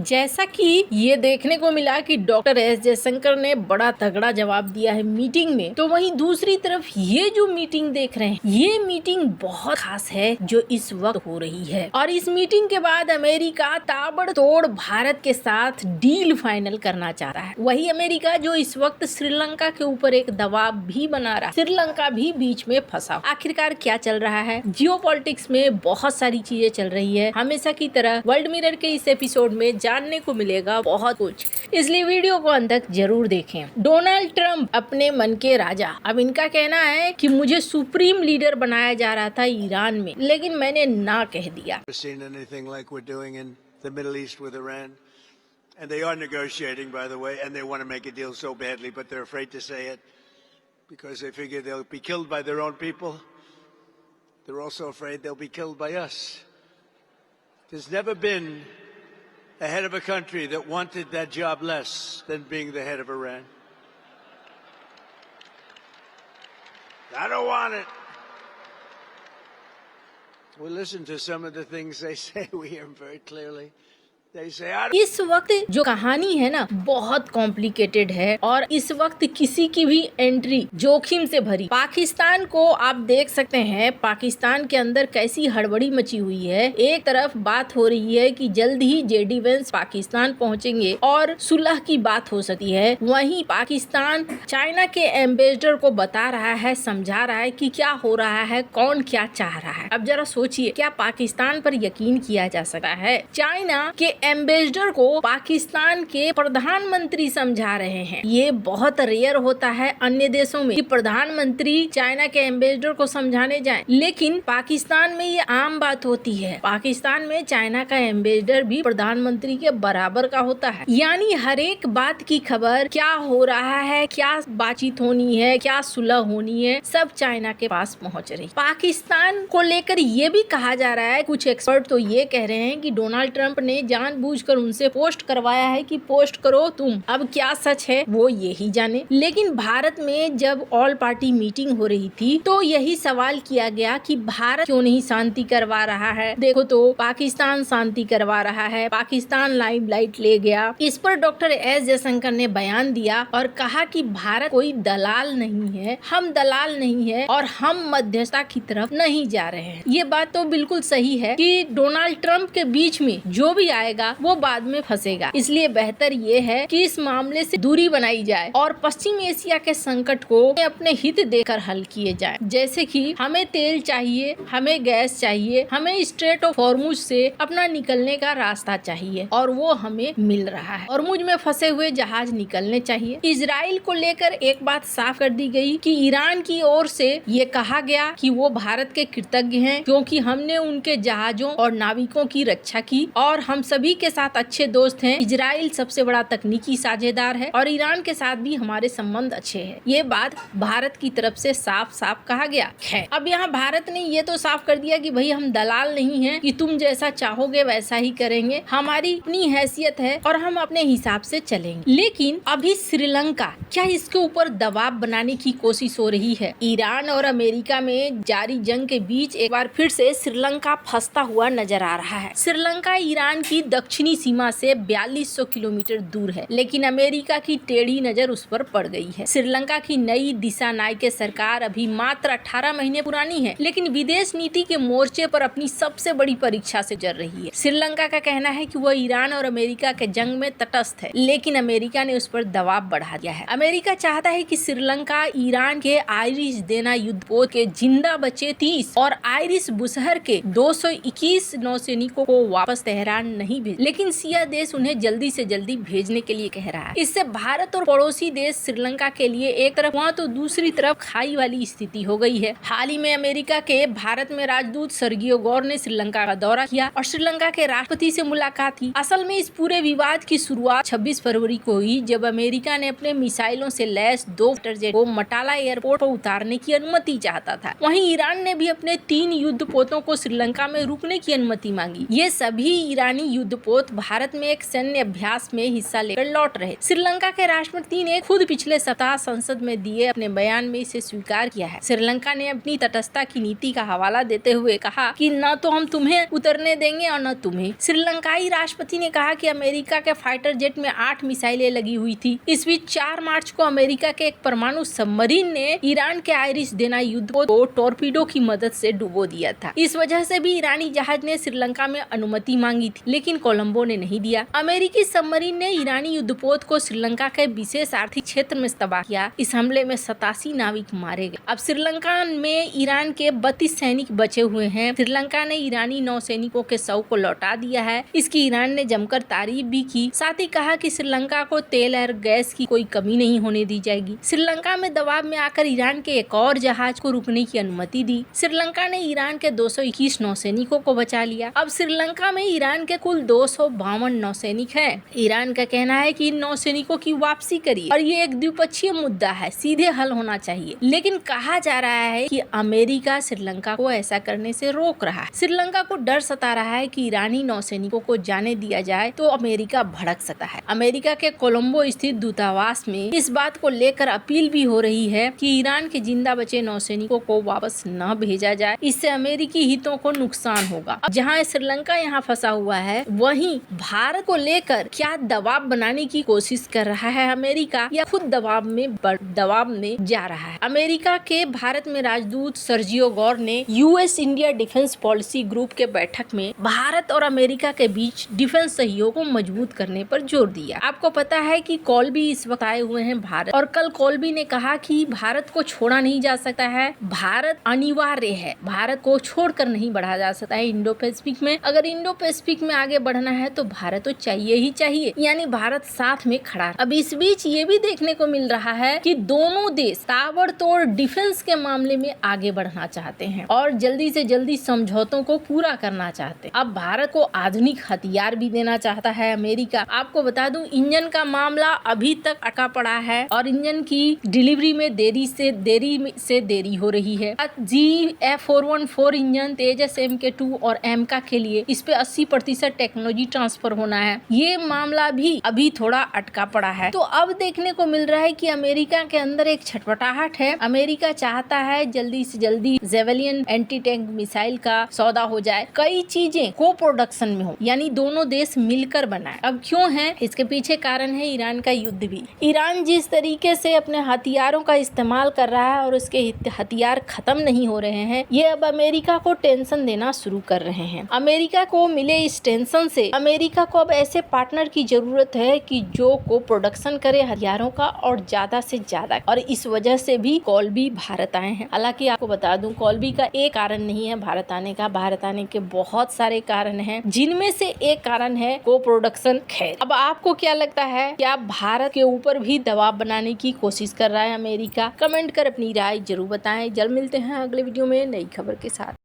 जैसा कि ये देखने को मिला कि डॉक्टर एस जयशंकर ने बड़ा तगड़ा जवाब दिया है मीटिंग में, तो वहीं दूसरी तरफ ये जो मीटिंग देख रहे हैं, ये मीटिंग बहुत खास है जो इस वक्त हो रही है। और इस मीटिंग के बाद अमेरिका ताबड़तोड़ भारत के साथ डील फाइनल करना चाह रहा है। वही अमेरिका जो इस वक्त श्रीलंका के ऊपर एक दबाव भी बना रहा है, श्रीलंका भी बीच में फंसा। आखिरकार क्या चल रहा है? जियोपॉलिटिक्स में बहुत सारी चीजें चल रही है। हमेशा की तरह वर्ल्ड मिरर के इस एपिसोड में जानने को मिलेगा बहुत कुछ, इसलिए वीडियो को अंत तक जरूर देखें। डोनाल्ड ट्रंप अपने मन के राजा। अब इनका कहना है कि मुझे सुप्रीम लीडर बनाया जा रहा था ईरान में, लेकिन मैंने ना कह दिया। And they are negotiating, by the way, and they want to make a deal so badly, but they're afraid to say it because they figure they'll be killed by their own people. They're also afraid they'll be killed by us. There's never been a head of a country that wanted that job less than being the head of Iran. I don't want it. We listen to some of the things they say. We hear them very clearly. इस वक्त जो कहानी है ना बहुत complicated है और इस वक्त किसी की भी एंट्री जोखिम से भरी। पाकिस्तान को आप देख सकते हैं, पाकिस्तान के अंदर कैसी हड़बड़ी मची हुई है। एक तरफ बात हो रही है कि जल्द ही जेडी वेंस पाकिस्तान पहुंचेंगे और सुलह की बात हो सकती है। वहीं पाकिस्तान चाइना के एम्बेसडर को बता रहा है, समझा रहा है कि क्या हो रहा है, कौन क्या चाह रहा है। अब जरा सोचिए, क्या पाकिस्तान पर यकीन किया जा सकता है? चाइना के एम्बेसडर को पाकिस्तान के प्रधानमंत्री समझा रहे हैं। ये बहुत रेयर होता है अन्य देशों में कि प्रधानमंत्री चाइना के एम्बेसडर को समझाने जाएं, लेकिन पाकिस्तान में ये आम बात होती है। पाकिस्तान में चाइना का एम्बेसडर भी प्रधानमंत्री के बराबर का होता है। यानी हर एक बात की खबर, क्या हो रहा है, क्या बातचीत होनी है, क्या सुलह होनी है, सब चाइना के पास पहुँच रही। पाकिस्तान को लेकर ये भी कहा जा रहा है, कुछ एक्सपर्ट तो ये कह रहे हैं कि डोनाल्ड ट्रंप ने जानबूझकर उनसे पोस्ट करवाया है कि पोस्ट करो तुम। अब क्या सच है वो यही जाने। लेकिन भारत में जब ऑल पार्टी मीटिंग हो रही थी तो यही सवाल किया गया कि भारत क्यों नहीं शांति करवा रहा है। देखो तो पाकिस्तान शांति करवा रहा है, पाकिस्तान लाइमलाइट ले गया। इस पर डॉक्टर एस जयशंकर ने बयान दिया और कहा कि भारत कोई दलाल नहीं है, हम दलाल नहीं है और हम मध्यस्थता की तरफ नहीं जा रहे हैं। ये बात तो बिल्कुल सही है कि डोनाल्ड ट्रंप के बीच में जो भी आएगा वो बाद में फंसेगा। इसलिए बेहतर ये है कि इस मामले से दूरी बनाई जाए और पश्चिम एशिया के संकट को अपने हित देकर हल किए जाए। जैसे कि हमें तेल चाहिए, हमें गैस चाहिए, हमें स्ट्रेट ऑफ हॉर्मुज से अपना निकलने का रास्ता चाहिए और वो हमें मिल रहा है। हॉर्मुज में फंसे हुए जहाज निकलने चाहिए। इजराइल को लेकर एक बात साफ कर दी गई कि ईरान की ओर से ये कहा गया कि वो भारत के कृतज्ञ हैं क्योंकि हमने उनके जहाजों और नाविकों की रक्षा की और हम सभी के साथ अच्छे दोस्त हैं। इजराइल सबसे बड़ा तकनीकी साझेदार है और ईरान के साथ भी हमारे संबंध अच्छे हैं। ये बात भारत की तरफ से साफ साफ कहा गया है। अब यहाँ भारत ने ये तो साफ कर दिया कि भाई हम दलाल नहीं हैं कि तुम जैसा चाहोगे वैसा ही करेंगे, हमारी अपनी हैसियत है और हम अपने हिसाब से चलेंगे। लेकिन अभी श्रीलंका, क्या इसके ऊपर दबाव बनाने की कोशिश हो रही है? ईरान और अमेरिका में जारी जंग के बीच एक बार फिर से श्रीलंका फंसता हुआ नजर आ रहा है। श्रीलंका ईरान की दक्षिणी सीमा से 4200 किलोमीटर दूर है, लेकिन अमेरिका की टेढ़ी नजर उस पर पड़ गई है। श्रीलंका की नई दिशा नायके सरकार अभी मात्र 18 महीने पुरानी है, लेकिन विदेश नीति के मोर्चे पर अपनी सबसे बड़ी परीक्षा से गुजर रही है। श्रीलंका का कहना है कि वह ईरान और अमेरिका के जंग में तटस्थ है, लेकिन अमेरिका ने उस पर दबाव बढ़ा दिया है। अमेरिका चाहता है कि श्रीलंका ईरान के आयरिश देना युद्धपोत के जिंदा बचे 30 और आयरिश बुशहर के 221 नौसैनिकों को वापस तेहरान नहीं भेज, लेकिन शिया देश उन्हें जल्दी से जल्दी भेजने के लिए कह रहा है। इससे भारत और पड़ोसी देश श्रीलंका के लिए एक तरफ वहाँ तो दूसरी तरफ खाई वाली स्थिति हो गई है। हाल ही में अमेरिका के भारत में राजदूत सर्गियो गौर ने श्रीलंका का दौरा किया और श्रीलंका के राष्ट्रपति से मुलाकात की। असल में इस पूरे विवाद की शुरुआत 26 फरवरी को हुई, जब अमेरिका ने अपने मिसाइलों से लैस 2 फाइटर जेट को मटाला एयरपोर्ट पर उतारने की अनुमति चाहता था। वहीं ईरान ने भी अपने 3 युद्धपोतों को श्रीलंका में रुकने की अनुमति मांगी। ये सभी ईरानी युद्ध युद्धपोत भारत में एक सैन्य अभ्यास में हिस्सा लेकर लौट रहे। श्रीलंका के राष्ट्रपति ने खुद पिछले सप्ताह संसद में दिए अपने बयान में इसे स्वीकार किया है। श्रीलंका ने अपनी तटस्थता की नीति का हवाला देते हुए कहा कि न तो हम तुम्हें उतरने देंगे और न तुम्हें। श्रीलंकाई राष्ट्रपति ने कहा कि अमेरिका के फाइटर जेट में 8 मिसाइलें लगी हुई थी। इस बीच 4 मार्च को अमेरिका के एक परमाणु सबमरीन ने ईरान के आइरिश देना युद्धपोत को टॉर्पीडो की मदद से डुबो दिया था। इस वजह से भी ईरानी जहाज ने श्रीलंका में अनुमति मांगी थी, लेकिन कोलंबो ने नहीं दिया। अमेरिकी सबमरीन ने ईरानी युद्धपोत को श्रीलंका के विशेष आर्थिक क्षेत्र में तबाह किया। इस हमले में 87 नाविक मारे गए। अब श्रीलंका में ईरान के 32 सैनिक बचे हुए हैं। श्रीलंका ने ईरानी नौसैनिकों के शव को लौटा दिया है। इसकी ईरान ने जमकर तारीफ भी की, साथ ही कहा कि श्रीलंका को तेल और गैस की कोई कमी नहीं होने दी जाएगी। श्रीलंका में दबाव में आकर ईरान के एक और जहाज को रुकने की अनुमति दी। श्रीलंका ने ईरान के 221 नौसैनिकों को बचा लिया। अब श्रीलंका में ईरान के कुल 252 नौसैनिक हैं। ईरान का कहना है कि इन नौसैनिकों की वापसी करिए और ये एक द्विपक्षीय मुद्दा है, सीधे हल होना चाहिए। लेकिन कहा जा रहा है कि अमेरिका श्रीलंका को ऐसा करने से रोक रहा है। श्रीलंका को डर सता रहा है कि ईरानी नौसैनिकों को जाने दिया जाए तो अमेरिका भड़क सकता है। अमेरिका के कोलंबो स्थित दूतावास में इस बात को लेकर अपील भी हो रही है कि ईरान के जिंदा बचे नौसैनिकों को वापस न भेजा जाए। इससे अमेरिकी हितों को नुकसान होगा। जहां श्रीलंका यहाँ फंसा हुआ है, वहीं भारत को लेकर क्या दबाव बनाने की कोशिश कर रहा है अमेरिका, या खुद दबाव में जा रहा है। अमेरिका के भारत में राजदूत सर्जियो गौर ने US India defence policy group के बैठक में भारत और अमेरिका के बीच डिफेंस सहयोग को मजबूत करने पर जोर दिया। आपको पता है कि कॉल्बी इस वक्त आए हुए हैं भारत, और कल कॉल्बी ने कहा कि भारत को छोड़ा नहीं जा सकता है, भारत अनिवार्य है, भारत को छोड़कर नहीं बढ़ा जा सकता है इंडो पैसिफिक में। अगर इंडो पैसिफिक में आगे बढ़ना है तो भारत तो चाहिए ही चाहिए, यानी भारत साथ में खड़ा है। अब इस बीच ये भी देखने को मिल रहा है कि दोनों देश ताबड़तोड़ डिफेंस के मामले में आगे बढ़ना चाहते हैं और जल्दी से जल्दी समझौतों को पूरा करना चाहते हैं। अब भारत को आधुनिक हथियार भी देना चाहता है अमेरिका। आपको बता दूं, इंजन का मामला अभी तक अटका पड़ा है और इंजन की डिलीवरी में देरी से देरी हो रही है। GF414 इंजन तेजस MK2 और एमका के लिए इस पे 80% टेक्नोलॉजी ट्रांसफर होना है। ये मामला भी अभी थोड़ा अटका पड़ा है। तो अब देखने को मिल रहा है कि अमेरिका के अंदर एक छटपटाहट है। अमेरिका चाहता है जल्दी से जल्दी जेवेलियन एंटी टैंक मिसाइल का सौदा हो जाए, कई चीजें को प्रोडक्शन में हो, यानी दोनों देश मिलकर बनाए। अब क्यों है, इसके पीछे कारण है ईरान का युद्ध भी। ईरान जिस तरीके से अपने हथियारों का इस्तेमाल कर रहा है और उसके हथियार खत्म नहीं हो रहे हैं, ये अब अमेरिका को टेंशन देना शुरू कर रहे हैं। अमेरिका को मिले इस टेंशन से अमेरिका को अब ऐसे पार्टनर की जरूरत है कि जो को प्रोडक्शन करे हथियारों का और ज्यादा से ज्यादा, और इस वजह से भी कॉल्बी भारत आए हैं। हालांकि आपको बता दूं, कॉल्बी का एक कारण नहीं है भारत आने का, भारत आने के बहुत सारे कारण हैं, जिनमें से एक कारण है को प्रोडक्शन। खैर, अब आपको क्या लगता है, क्या भारत के ऊपर भी दबाव बनाने की कोशिश कर रहा है अमेरिका? कमेंट कर अपनी राय जरूर बताएं। जल्द मिलते हैं अगले वीडियो में नई खबर के साथ।